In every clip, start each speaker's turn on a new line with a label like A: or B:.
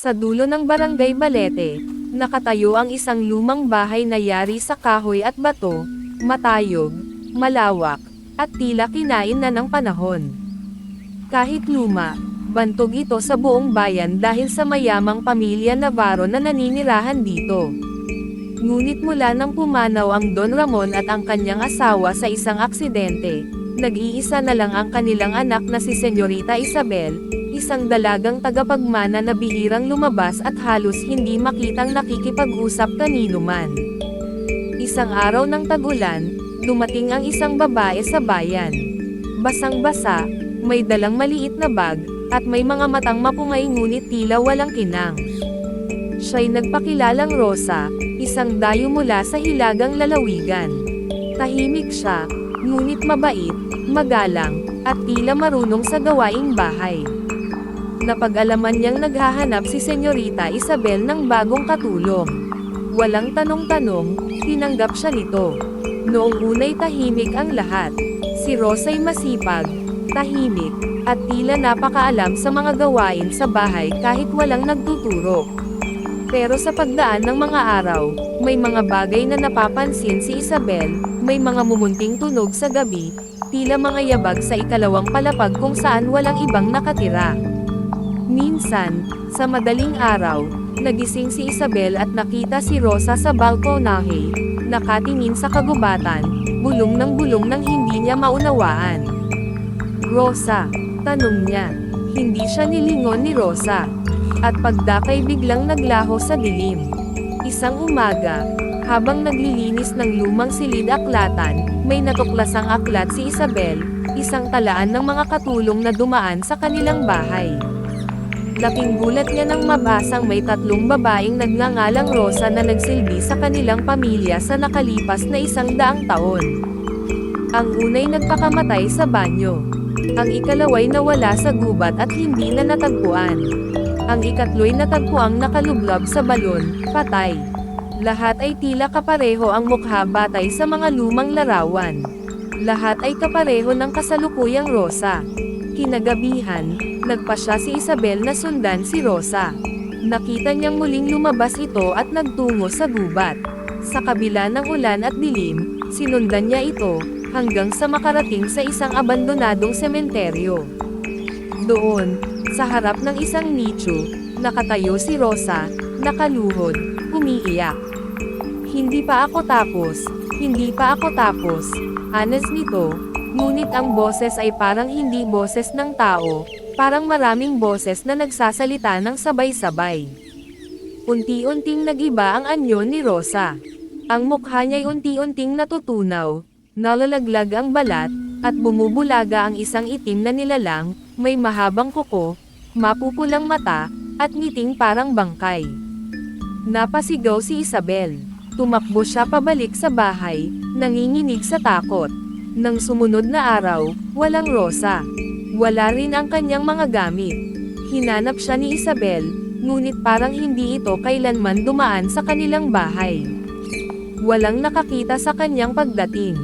A: Sa dulo ng Barangay Balete, nakatayo ang isang lumang bahay na yari sa kahoy at bato, matayog, malawak, at tila kinain na ng panahon. Kahit luma, bantog ito sa buong bayan dahil sa mayamang pamilya Navarro na naninirahan dito. Ngunit mula nang pumanaw ang Don Ramon at ang kanyang asawa sa isang aksidente, nag-iisa na lang ang kanilang anak na si Senyorita Isabel, isang dalagang tagapagmana na bihirang lumabas at halos hindi makitang nakikipag-usap kanino man. Isang araw ng tag-ulan, dumating ang isang babae sa bayan. Basang-basa, may dalang maliit na bag, at may mga matang mapungay ngunit tila walang kinang. Siya'y nagpakilalang Rosa, isang dayo mula sa hilagang lalawigan. Tahimik siya, ngunit mabait, magalang, at tila marunong sa gawaing bahay. Napag-alaman niyang naghahanap si Senyorita Isabel ng bagong katulong. Walang tanong-tanong, tinanggap siya nito. Noong unay tahimik ang lahat. Si Rosa'y masipag, tahimik, at tila napakaalam sa mga gawain sa bahay kahit walang nagtuturo. Pero sa pagdaan ng mga araw, may mga bagay na napapansin si Isabel, may mga mumunting tunog sa gabi, tila mga yabag sa ikalawang palapag kung saan walang ibang nakatira. Minsan, sa madaling araw, nagising si Isabel at nakita si Rosa sa balkonahe, nakatingin sa kagubatan, bulong ng hindi niya maunawaan. Rosa, tanong niya. Hindi siya nilingon ni Rosa. At pagdakay biglang naglaho sa dilim. Isang umaga, habang naglilinis ng lumang silid-aklatan, may natuklasang aklat si Isabel, isang talaan ng mga katulong na dumaan sa kanilang bahay. Laking gulat niya nang mabasang may 3 babaeng nagngangalang Rosa na nagsilbi sa kanilang pamilya sa nakalipas na 100 taon. Ang unay nagpakamatay sa banyo. Ang ikalaway nawala sa gubat at hindi na natagpuan. Ang ikatlo'y natagpuang nakalublab sa balon, patay. Lahat ay tila kapareho ang mukha batay sa mga lumang larawan. Lahat ay kapareho ng kasalukuyang Rosa. Kinagabihan, nagpasya si Isabel na sundan si Rosa. Nakita niyang muling lumabas ito at nagtungo sa gubat. Sa kabila ng ulan at dilim, sinundan niya ito, hanggang sa makarating sa isang abandonadong sementeryo. Doon, sa harap ng isang nicho, nakatayo si Rosa, nakaluhod, umiiyak. Hindi pa ako tapos, hindi pa ako tapos, anas nito, ngunit ang boses ay parang hindi boses ng tao, parang maraming boses na nagsasalita ng sabay-sabay. Unti-unting nag-iba ang anyo ni Rosa. Ang mukha niya'y unti-unting natutunaw, nalalaglag ang balat, at bumubulaga ang isang itim na nilalang, may mahabang kuko, mapupulang mata, at ngiting parang bangkay. Napasigaw si Isabel. Tumakbo siya pabalik sa bahay, nanginginig sa takot. Nang sumunod na araw, walang Rosa. Wala rin ang kanyang mga gamit. Hinanap siya ni Isabel, ngunit parang hindi ito kailanman dumaan sa kanilang bahay. Walang nakakita sa kanyang pagdating.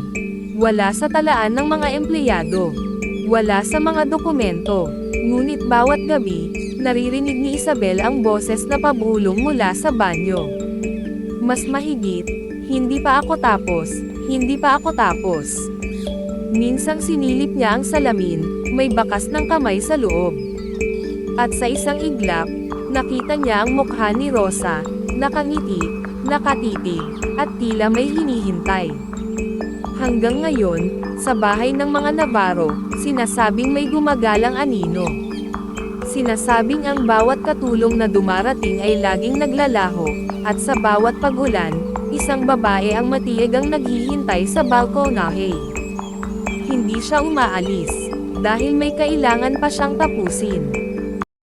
A: Wala sa talaan ng mga empleyado. Wala sa mga dokumento. Ngunit bawat gabi, naririnig ni Isabel ang boses na pabulong mula sa banyo. Mas mahigit, hindi pa ako tapos, hindi pa ako tapos. Minsang sinilip niya ang salamin, may bakas ng kamay sa loob. At sa isang iglap, nakita niya ang mukha ni Rosa, nakangiti, nakatitig, at tila may hinihintay. Hanggang ngayon, sa bahay ng mga Navarro, sinasabing may gumagalang anino. Sinasabing ang bawat katulong na dumarating ay laging naglalaho, at sa bawat pag-ulan, isang babae ang matiyagang naghihintay sa balkonahe. Hindi siya umaalis, dahil may kailangan pa siyang tapusin.